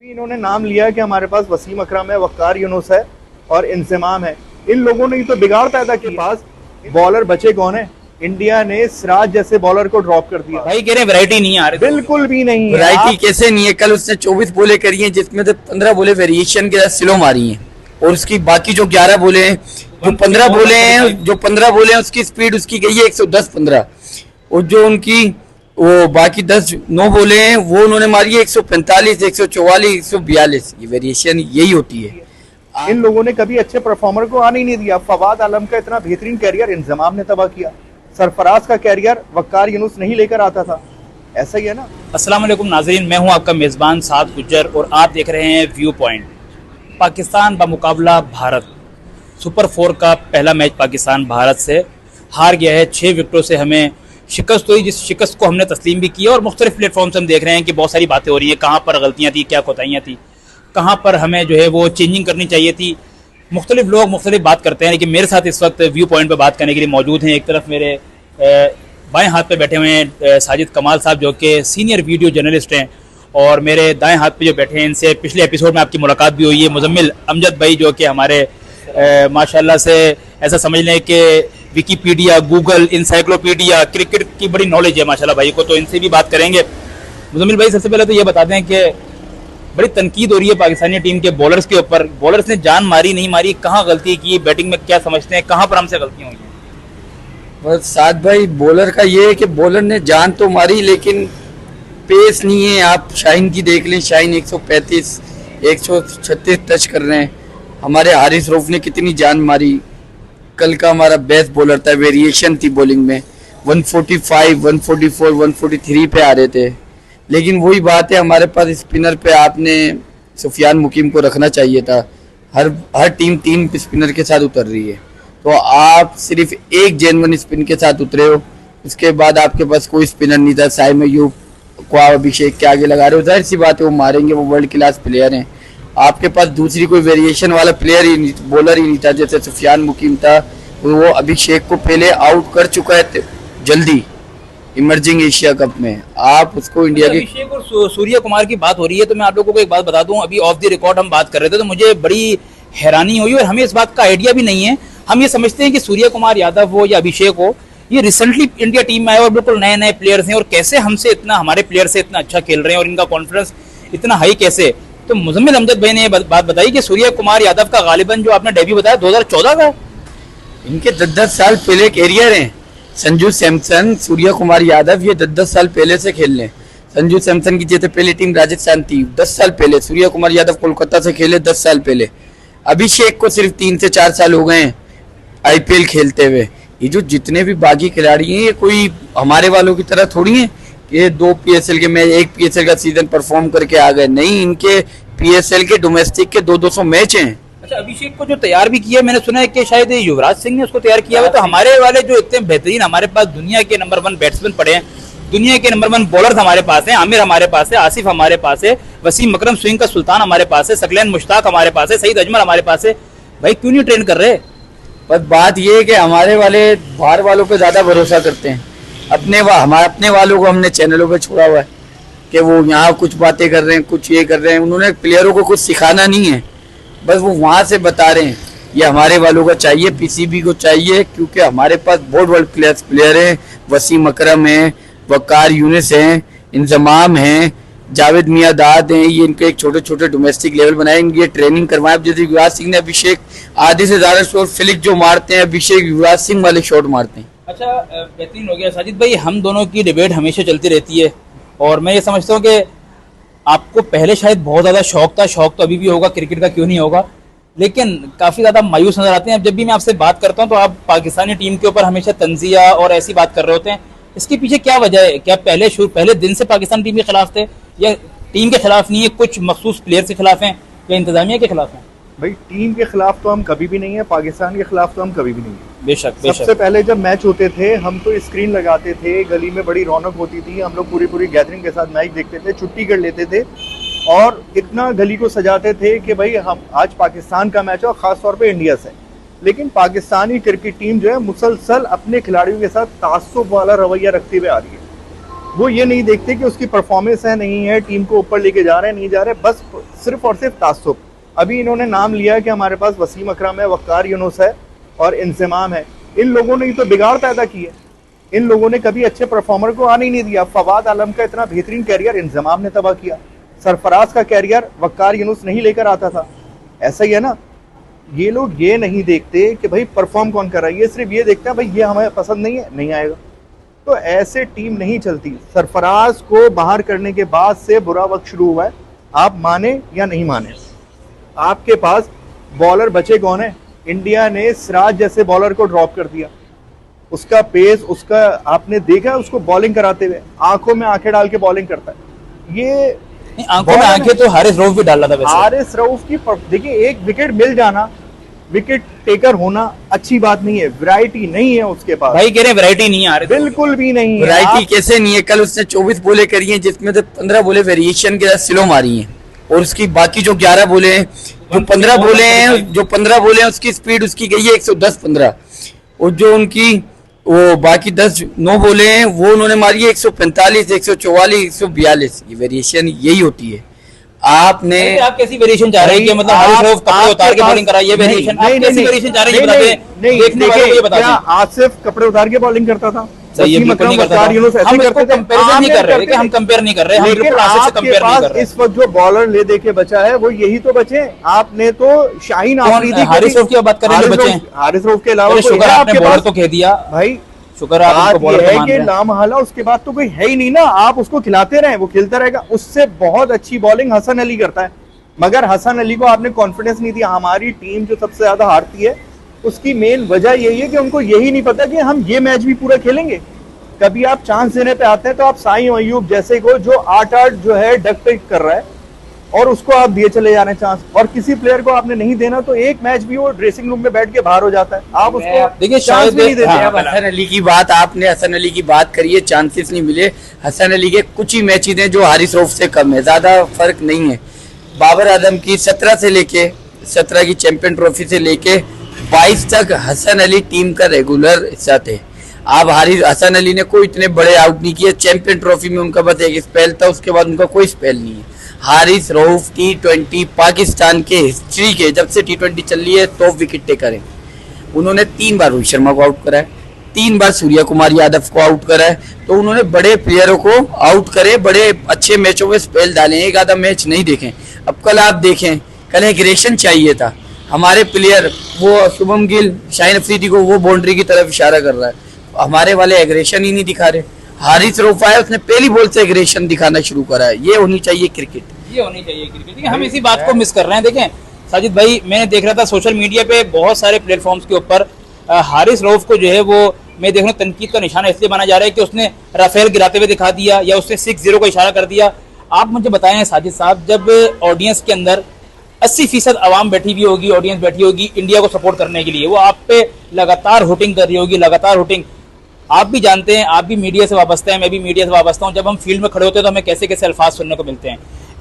इन्होंने नाम लिया कि हमारे पास वसीम अकरम है, वक्कार यूनुस है और इंजमाम है। इन लोगों ने तो बिगाड़ पैदा किया। पास बॉलर बचे कौन है? इंडिया ने सिराज जैसे बॉलर को ड्रॉप कर दिया। भाई कह रहे वैरायटी नहीं आ रही, बिल्कुल भी नहीं। वैरायटी कैसे नहीं है? कल उसने 24 बोले करी हैं जिसमें से 15 बोले वेरिएशन के साथ स्लो मारी हैं और उसकी बाकी जो 11 बोले हैं, जो 15 बोले हैं उसकी स्पीड उसकी गई है 110-15 और जो उनकी वो बाकी 9 बोले हैं वो उन्होंने मारी है 145, 144, 142। ये वेरिएशन यही होती है। इन लोगों ने कभी अच्छे परफॉर्मर को आने ही नहीं दिया। फवाद आलम का इतना बेहतरीन कैरियर इंजमाम ने तबाह किया। सरफराज का कैरियर वक्कार यूनुस नहीं लेकर आता था। ऐसा ही है ना। अस्सलाम वालेकुम नाजरीन, मैं हूं आपका मेज़बान साद गुज्जर और आप देख रहे हैं व्यू पॉइंट। पाकिस्तान बमुकाबला भारत सुपर 4 का पहला मैच पाकिस्तान भारत से हार गया है। 6 विकेटों से हमें शिकस्त हुई, जिस शिकस्त को हमने तस्लीम भी किया और मुख्तलिफ प्लेटफॉर्म से हम देख रहे हैं कि बहुत सारी बातें हो रही हैं। कहाँ पर गलतियाँ थी, क्या कोताहियाँ थी, कहाँ पर हमें जो है वो चेंजिंग करनी चाहिए थी। मुख्तलिफ लोग मुख्तलिफ बात करते हैं, लेकिन मेरे साथ इस वक्त व्यू पॉइंट पर बात करने के लिए मौजूद हैं। एक तरफ मेरे बाएं हाथ पे बैठे हुए हैं साजिद कमाल साहब जो कि सीनियर वीडियो जर्नलिस्ट हैं, और मेरे दाएं हाथ पे जो बैठे हैं इनसे पिछले एपिसोड में आपकी मुलाकात भी हुई है, मुजम्मिल अमजद भाई जो कि हमारे माशाल्लाह से ऐसा समझ लें कि विकीपीडिया, गूगल, इंसाइक्लोपीडिया, क्रिकेट की बड़ी नॉलेज है माशाल्लाह भाई को, तो इनसे भी बात करेंगे। मुजम्मिल भाई, सबसे पहले तो ये बता दें कि बड़ी तनकीद हो रही है पाकिस्तानी टीम के बॉलर्स के ऊपर। बॉलर्स ने जान मारी नहीं मारी, कहाँ गलती की, बैटिंग में क्या समझते हैं, कहाँ पर हमसे गलतियाँ हुई हैं? बस साद भाई, बॉलर का ये है कि बॉलर ने जान तो मारी लेकिन पेस नहीं है। आप शाहीन की देख लें, शाहीन 135, 136 टच कर रहे हैं। हमारे हारिस रऊफ ने कितनी जान मारी। कल का हमारा बेस्ट बॉलर था, वेरिएशन थी बॉलिंग में, 145, 144, 143 पे आ रहे थे। लेकिन वही बात है, हमारे पास स्पिनर पे आपने सुफियान मुकीम को रखना चाहिए था। हर टीम 3 स्पिनर के साथ उतर रही है, तो आप सिर्फ एक जेन्युइन स्पिन के साथ उतरे हो। उसके बाद आपके पास कोई स्पिनर नहीं था। साइम अयूब को अभिषेक के आगे लगा रहे हो, जाहिर सी बात है वो मारेंगे, वो वर्ल्ड क्लास प्लेयर हैं। आपके पास दूसरी कोई वेरिएशन वाला प्लेयर ही नहीं, बॉलर ही नहीं था। जैसे सुफियान मुकीम था, वो अभिषेक को पहले आउट कर चुका है जल्दी इमर्जिंग एशिया कप में। आप उसको इंडिया के अभिषेक और सूर्य कुमार की बात हो रही है, तो मैं आप लोगों को एक बात बता दूं, अभी ऑफ द रिकॉर्ड हम बात कर रहे थे तो मुझे बड़ी हैरानी हुई और हमें इस बात का आइडिया भी नहीं है। हम ये समझते हैं कि सूर्य कुमार यादव हो या अभिषेक हो, ये रिसेंटली इंडिया टीम में आए और बिल्कुल नए नए प्लेयर्स हैं, और कैसे हमसे इतना, हमारे प्लेयर से इतना अच्छा खेल रहे हैं और इनका कॉन्फिडेंस इतना हाई कैसे। तो मुजम्मिल अमजद भाई ने ये बात बताई कि सूर्य कुमार यादव का गालिबन जो आपने डेब्यू बताया 2014 का, इनके 10-10 साल पहले कैरियर हैं। संजू सैमसन, सूर्य कुमार यादव, ये 10-10 साल पहले से खेल रहे हैं। संजू सैमसन की जैसे पहली टीम राजस्थान थी 10 साल पहले, सूर्य कुमार यादव कोलकाता से खेले 10 साल पहले। अभिषेक को सिर्फ 3 से 4 साल हो गए हैं IPL खेलते हुए। ये जो जितने भी बागी खिलाड़ी हैं, ये कोई हमारे वालों की तरह थोड़ी हैं ये 2 PSL के मैच, 1 PSL का सीजन परफॉर्म करके आ गए। नहीं, इनके PSL के डोमेस्टिक के 200 मैच हैं। अच्छा, अभिषेक को जो तैयार भी किया, मैंने सुना है कि शायद युवराज सिंह ने उसको तैयार किया हुआ। तो हमारे वाले जो इतने बेहतरीन, हमारे पास दुनिया के नंबर 1 बैट्समैन पड़े हैं, दुनिया के नंबर 1 बॉलर्स हमारे पास हैं। आमिर हमारे पास है, आसिफ हमारे पास है, वसीम अकरम स्विंग का सुल्तान हमारे पास है, सकलैन मुश्ताक हमारे पास है, सईद अजमल हमारे पास है। भाई क्यों नहीं ट्रेन कर रहे? पर बात ये है कि हमारे वाले बाहर वालों पे ज्यादा भरोसा करते हैं। अपने वालों को हमने चैनलों पे छोड़ा हुआ है कि वो यहाँ कुछ बातें कर रहे हैं, कुछ ये कर रहे हैं। उन्होंने प्लेयरों को कुछ सिखाना नहीं है, बस वो वहाँ से बता रहे हैं। ये हमारे वालों को चाहिए, PCB को चाहिए, क्योंकि हमारे पास बहुत वर्ल्ड क्लास प्लेयर हैं। वसीम अकरम हैं, वकार यूनुस हैं, इंजमाम हैं, जावेद मियादाद हैं। ये इनको एक छोटे छोटे डोमेस्टिक लेवल बनाए, इनकी ट्रेनिंग करवाए। जैसे युवराज सिंह ने अभिषेक आधे से ज्यादा शॉट फ्लिक जो मारते हैं, अभिषेक युवराज सिंह वाले शॉट मारते हैं। अच्छा, बेहतरीन हो गया। साजिद भाई, हम दोनों की डिबेट हमेशा चलती रहती है और मैं ये समझता हूँ कि आपको पहले शायद बहुत ज़्यादा शौक था, शौक तो अभी भी होगा, क्रिकेट का क्यों नहीं होगा, लेकिन काफ़ी ज़्यादा मायूस नजर आते हैं। अब जब भी मैं आपसे बात करता हूँ तो आप पाकिस्तानी टीम के ऊपर हमेशा तंजिया और ऐसी बात कर रहे होते हैं। इसके पीछे क्या वजह है? क्या पहले दिन से पाकिस्तान टीम के खिलाफ थे, या टीम के खिलाफ नहीं है, कुछ मखसूस प्लेयर के खिलाफ हैं, या इंतजामिया के खिलाफ हैं? भाई टीम के खिलाफ तो हम कभी भी नहीं है, पाकिस्तान के खिलाफ तो हम कभी भी नहीं है। बेशक सबसे पहले जब मैच होते थे हम तो स्क्रीन लगाते थे, गली में बड़ी रौनक होती थी, हम लोग पूरी गैदरिंग के साथ मैच देखते थे, छुट्टी कर लेते थे और इतना गली को सजाते थे कि भाई हम आज पाकिस्तान का मैच है, और खास तौर पे इंडिया से। लेकिन पाकिस्तानी क्रिकेट टीम जो है मुसलसल अपने खिलाड़ियों के साथ तासुब वाला रवैया रखते हुए आ रही है। वो ये नहीं देखते कि उसकी परफॉर्मेंस है नहीं है, टीम को ऊपर लेके जा रहे हैं नहीं जा रहे, बस सिर्फ और सिर्फ तासुब। अभी इन्होंने नाम लिया कि हमारे पास वसीम अकरम है, वक्कार यूनुस है और इंजमाम है। इन लोगों ने तो बिगाड़ पैदा की है, इन लोगों ने कभी अच्छे परफॉर्मर को आने ही नहीं दिया। फवाद आलम का इतना बेहतरीन कैरियर इंजमाम ने तबाह किया, सरफराज का कैरियर वक्कार यूनुस नहीं लेकर आता था। ऐसा ही है ना, ये लोग ये नहीं देखते कि भाई परफॉर्म कौन कर रहा है, ये सिर्फ ये देखते हैं भाई ये हमें पसंद नहीं है, नहीं आएगा। तो ऐसे टीम नहीं चलती। सरफराज को बाहर करने के बाद से बुरा वक्त शुरू हुआ है, आप माने या नहीं माने। आपके पास बॉलर बचे कौन है? इंडिया ने सिराज जैसे बॉलर को ड्रॉप कर दिया। उसका पेस, उसका आपने देखा उसको बॉलिंग कराते हुए, आंखों में आंखें डाल के बॉलिंग करता है। ये आंखों में आंखें तो हारिस रऊफ भी डाल रहा था वैसे। हारिस रऊफ की देखिए, एक विकेट मिल जाना, विकेट टेकर होना अच्छी बात नहीं है, वैरायटी नहीं है उसके पास। भाई कह रहे वैरायटी नहीं है हारिस, बिल्कुल भी नहीं है। वैरायटी कैसे नहीं है? कल उसने 24 बोले करी हैं जिसमें से 15 बोले वेरिएशन के साथ स्लो मारी हैं, और उसकी बाकी जो 11 बोले हैं, जो 15 बोले हैं, जो 15 बोले हैं उसकी स्पीड उसकी गई है 110-15, और जो उनकी वो बाकी 9 बोले हैं वो उन्होंने मारी है 145, 144, 142। ये वेरिएशन यही होती है। आपने आप कैसी वेरिएशन चाह रहे हैं कि मतलब हारिस रऊफ कपड़े उतार के बॉलिंग करा, ये वेरिएशन आप कैसी वेरिएशन चाह रहे हैं ये बता दें, देखने वालों को ये बता दें। आसिफ कपड़े उतार के बॉलिंग करता था, सही है, बिल्कुल नहीं करता था। हम इसको कंपैरिजन नहीं कर रहे कि हम कंपेयर नहीं कर रहे, हम बिल्कुल आसिफ से कंपेयर नहीं कर रहे। इस वक्त जो बॉलर ले दे के बचा है वो यही तो बचे। आपने तो शाहीन आफरीदी, हारिस रऊफ की बात करें जो बचे हैं, हारिस रऊफ के अलावा शुक्र आपने बॉलर तो कह दिया भाई, शुक्र आप उनको बॉलर है मान कि रहे हैं। लामहला उसके बाद तो कोई है ही नहीं ना। आप उसको खिलाते रहे, वो खेलता रहेगा। उससे बहुत अच्छी बॉलिंग हसन अली करता है, मगर हसन अली को आपने कॉन्फिडेंस नहीं दिया। हमारी टीम जो सबसे ज्यादा हारती है उसकी मेन वजह यही है कि उनको यही नहीं पता कि हम ये मैच भी पूरा खेलेंगे। कभी आप चांस देने पे आते हैं तो आप साईं अयूब जैसे को जो 8-8 जो है डक पिक कर रहा है और उसको आप दिए चले जा रहे हैं चांस, और किसी प्लेयर को आपने नहीं देना तो एक मैच भी वो ड्रेसिंग रूम में बैठ के बाहर हो जाता है। आप उसको देखिए चांस भी नहीं देते। अब हसन अली की बात, आपने हसन अली की बात करी है, चांसेस नहीं मिले। हसन अली के कुछ ही मैचेस हैं जो हारिस रऊफ से कम है, ज्यादा फर्क नहीं है। बाबर आजम की 17 से लेके 17 की चैंपियन ट्रॉफी से लेके 22 तक हसन अली टीम का रेगुलर हिस्सा थे। अब हसन अली ने कोई इतने बड़े आउट नहीं किए। चैंपियन ट्रॉफी में उनका बस एक स्पेल था, उसके बाद उनका कोई स्पेल नहीं है। हारिस रऊफ T20 पाकिस्तान के हिस्ट्री के जब से T20 चल रही है टॉप विकेट टेकर है। उन्होंने 3 बार रोहित शर्मा को आउट करा है, 3 बार सूर्य कुमार यादव को आउट करा है। तो उन्होंने बड़े प्लेयरों को आउट करे, बड़े अच्छे मैचों में स्पेल डाले, एक आधा मैच नहीं देखें। अब कल आप देखें, कल एग्रेशन चाहिए था। हमारे प्लेयर वो शुभम गिल, शाहीन अफरीदी को वो बाउंड्री की तरफ इशारा कर रहा है, हमारे वाले एग्रेशन ही नहीं दिखा रहे। हारिस रऊफ आया, उसने पहली बॉल से एग्रेशन दिखाना शुरू करा है। ये होनी चाहिए क्रिकेट, ये होनी चाहिए क्रिकेट। देखिए हम इसी बात को मिस कर रहे हैं। देखें साजिद भाई, मैंने देख रहा था सोशल मीडिया पे बहुत सारे प्लेटफॉर्म्स के ऊपर हारिस रऊफ को जो है वो मैं देख रहा हूँ तनकीद का निशाना इसलिए बना जा रहा है कि उसने राफेल गिराते हुए दिखा दिया या उसने 6-0 का इशारा कर दिया। आप मुझे बताएं साजिद साहब, जब ऑडियंस के अंदर 80% आवाम बैठी हुई होगी, ऑडियंस बैठी होगी इंडिया को सपोर्ट करने के लिए, वो आप पे लगातार हुटिंग कर रही होगी, लगातार हुटिंग। आप भी जानते हैं, आप भी मीडिया से वाबस्ता है, मैं भी मीडिया से वाबस्ता हूँ। जब हम फील्ड में खड़े होते हैं तो हमें कैसे कैसे अल्फाज सुनने को मिलते हैं।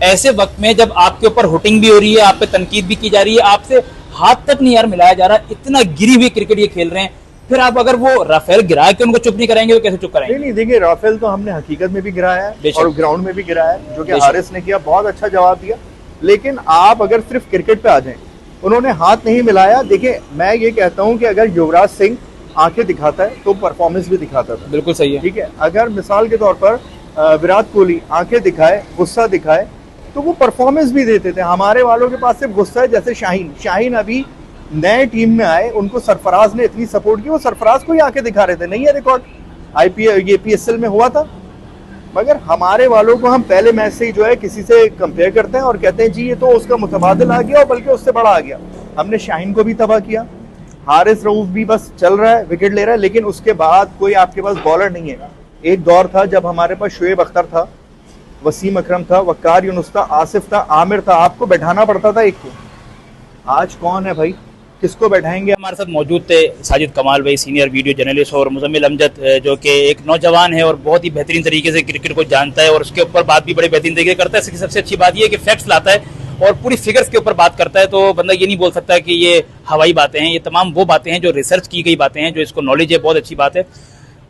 ऐसे वक्त में जब आपके ऊपर हुटिंग भी हो रही है, आप पे तनकीद भी की जा रही है, आपसे हाथ तक नहीं यार मिलाया जा रहा, इतना गिरी हुई क्रिकेट ये खेल रहे हैं, फिर आप अगर वो राफेल गिरा के उनको चुप नहीं कराएंगे तो कैसे चुप कराएंगे? नहीं देखिए, राफेल तो हमने हकीकत में भी गिराया है और ग्राउंड में भी गिराया है, जो कि बेशक। हारिस ने किया, बहुत अच्छा जवाब दिया। लेकिन आप अगर सिर्फ क्रिकेट पे आ जाएं, उन्होंने हाथ नहीं मिलाया। देखिए मैं ये कहता हूँ कि अगर युवराज सिंह आंखें दिखाता है तो परफॉर्मेंस भी दिखाता था। बिल्कुल सही है, ठीक है। अगर मिसाल के तौर पर विराट कोहली आंखें दिखाए, गुस्सा दिखाए, तो वो परफॉर्मेंस भी देते थे। हमारे वालों के पास सिर्फ गुस्सा है। जैसे शाहीन अभी नए टीम में आए, उनको सरफराज ने इतनी सपोर्ट की, वो सरफराज को ही आंखें दिखा रहे थे। नहीं है रिकॉर्ड, IPL ये PSL में हुआ था। मगर हमारे वालों को हम पहले मैच से ही जो है किसी से कंपेयर करते हैं और कहते हैं जी ये तो उसका मुतबादिल आ गया और बल्कि उससे बड़ा आ गया। हमने शाहीन को भी तबाह किया, हारिस रऊफ भी बस चल रहा है, विकेट ले रहा है, लेकिन उसके बाद कोई आपके पास बॉलर नहीं है। एक दौर था जब हमारे पास शोएब अख्तर था, वसीम अकरम था, वक्कार यूनुस था, आसिफ था, आमिर था, आपको बैठाना पड़ता था एक को। आज कौन है भाई, किसको बैठाएंगे? हमारे साथ मौजूद थे साजिद कमाल भाई, सीनियर वीडियो जर्नलिस्ट, और मुजम्मिल अमजद जो कि एक नौजवान है और बहुत ही बेहतरीन तरीके से क्रिकेट को जानता है और उसके ऊपर बात भी बड़े बेहतरीन तरीके से करता है। सबसे अच्छी बात ये है कि फैक्ट्स लाता है और पूरी फिगर्स के ऊपर बात करता है। तो बंदा ये नहीं बोल सकता कि ये हवाई बातें हैं, ये तमाम वो बातें हैं जो रिसर्च की गई बातें हैं, जो इसको नॉलेज है, बहुत अच्छी बात है।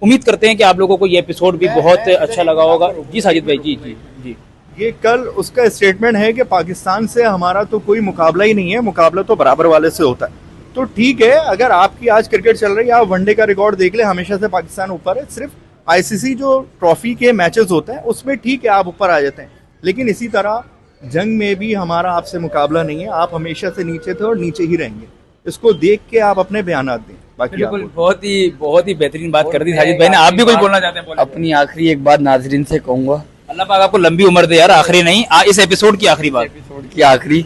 उम्मीद करते हैं कि आप लोगों को ये एपिसोड भी बहुत अच्छा लगा होगा। जी साजिद भाई, जी जी जी। ये कल उसका स्टेटमेंट है कि पाकिस्तान से हमारा तो कोई मुकाबला ही नहीं है, मुकाबला तो बराबर वाले से होता है। तो ठीक है, अगर आपकी आज क्रिकेट चल रही है, आप वनडे का रिकॉर्ड देख ले, हमेशा से पाकिस्तान ऊपर है। सिर्फ आईसीसी जो ट्रॉफी के मैचेस होते हैं उसमें ठीक है आप ऊपर आ जाते हैं, लेकिन इसी तरह जंग में भी हमारा आपसे मुकाबला नहीं है। आप हमेशा से नीचे थे और नीचे ही रहेंगे। इसको देख के आप अपने बयान दें। बाकी बिल्कुल, बहुत ही बेहतरीन बात कर दी साजिद भाई ने। आप भी कुछ बोलना चाहते हैं? अपनी आखिरी एक बात नाजरीन से कहूंगा, अल्लाह पाक आपको लंबी उम्र दे यार। आखिरी नहीं, इस एपिसोड की आखिरी बात, एपिसोड की आखिरी,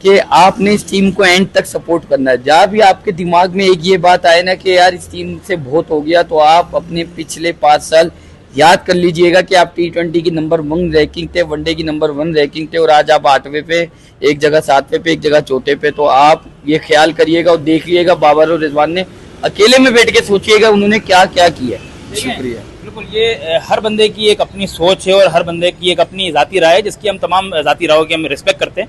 कि आपने इस टीम को एंड तक सपोर्ट करना है। जहाँ भी आपके दिमाग में एक ये बात आए ना कि यार इस टीम से बहुत हो गया, तो आप अपने पिछले 5 साल याद कर लीजिएगा कि आप T20 की नंबर 1 रैंकिंग थे, वनडे की नंबर 1 रैंकिंग थे, और आज आप 8वें पे, एक जगह 7वें पे, एक जगह 4थे पे। तो आप ये ख्याल करिएगा और देखिएगा, बाबर और रिजवान ने अकेले में बैठ के सोचिएगा उन्होंने क्या क्या किया। शुक्रिया। बिल्कुल, ये हर बंदे की एक अपनी सोच है और हर बंदे की एक अपनी जाती राय है, जिसकी हम तमाम जाती रायों की हम रिस्पेक्ट करते हैं।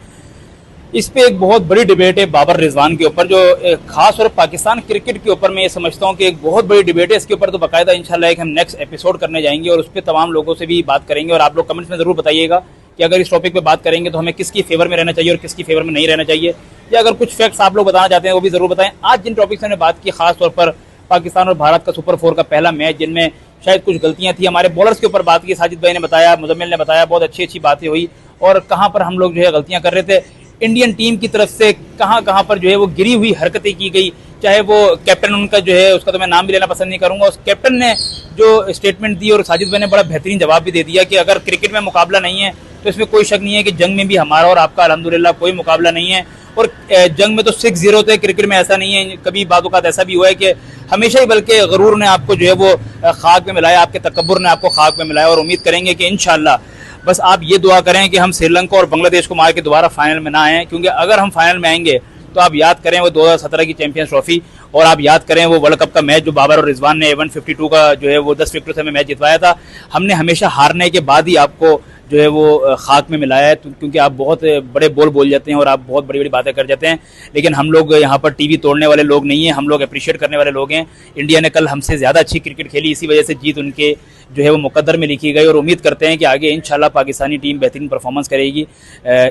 इस पे एक बहुत बड़ी डिबेट है बाबर रिजवान के ऊपर, जो खास और पाकिस्तान क्रिकेट के ऊपर मैं ये समझता हूँ कि एक बहुत बड़ी डिबेट है। इसके ऊपर तो बाकायदा इंशाल्लाह एक हम नेक्स्ट एपिसोड करने जाएंगे और उस पर तमाम लोगों से भी बात करेंगे। और आप लोग कमेंट्स में जरूर बताइएगा कि अगर इस टॉपिक पे बात करेंगे तो हमें किसकी फेवर में रहना चाहिए और किसकी फेवर में नहीं रहना चाहिए, या अगर कुछ फैक्ट्स आप लोग बताना चाहते हैं वो भी जरूर बताएं। आज जिन टॉपिक से हमने बात की, खास तौर पर पाकिस्तान और भारत का सुपर 4 का पहला मैच, जिनमें शायद कुछ गलतियां थी, हमारे बॉलर्स के ऊपर बात की, साजिद भाई ने बताया, मुजम्मिल ने बताया, बहुत अच्छी अच्छी बातें हुई और कहाँ पर हम लोग जो है गलतियां कर रहे थे। इंडियन टीम की तरफ से कहाँ कहाँ पर जो है वो गिरी हुई हरकतें की गई, चाहे वो कैप्टन उनका जो है, उसका तो मैं नाम भी लेना पसंद नहीं करूंगा, उस कैप्टन ने जो स्टेटमेंट दी, और साजिद भाई ने बड़ा बेहतरीन जवाब भी दे दिया कि अगर क्रिकेट में मुकाबला नहीं है तो इसमें कोई शक नहीं है कि जंग में भी हमारा और आपका अल्हम्दुलिल्लाह कोई मुकाबला नहीं है। और जंग में तो 6-0 थे, क्रिकेट में ऐसा नहीं है। कभी बात ऐसा भी हुआ है कि हमेशा ही बल्कि गरूर ने आपको जो है वो खाक में मिलाया, आपके तकब्बुर ने आपको खाक में मिलाया। और उम्मीद करेंगे कि इंशाल्लाह बस आप ये दुआ करें कि हम श्रीलंका और बांग्लादेश को मार के दोबारा फाइनल में ना आए, क्योंकि अगर हम फाइनल में आएंगे तो आप याद करें वो 2017 की चैंपियंस ट्रॉफी, और आप याद करें वो वर्ल्ड कप का मैच जो बाबर और रिजवान ने 152 का जो है वो 10 विकेटों से हमें मैच जितवाया था। हमने हमेशा हारने के बाद ही आपको जो है वो खाक में मिलाया है, क्योंकि आप बहुत बड़े बोल जाते हैं और आप बहुत बड़ी बड़ी बातें कर जाते हैं। लेकिन हम लोग यहाँ पर टीवी तोड़ने वाले लोग नहीं हैं, हम लोग अप्रिशिएट करने वाले लोग हैं। इंडिया ने कल हमसे ज़्यादा अच्छी क्रिकेट खेली, इसी वजह से जीत उनके जो है वो मुकद्दर में लिखी गई, और उम्मीद करते हैं कि आगे इंशाल्लाह पाकिस्तानी टीम बेहतरीन परफॉर्मेंस करेगी।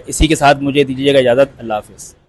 इसी के साथ मुझे दीजिएगा इजाज़त। अल्लाह हाफिज़।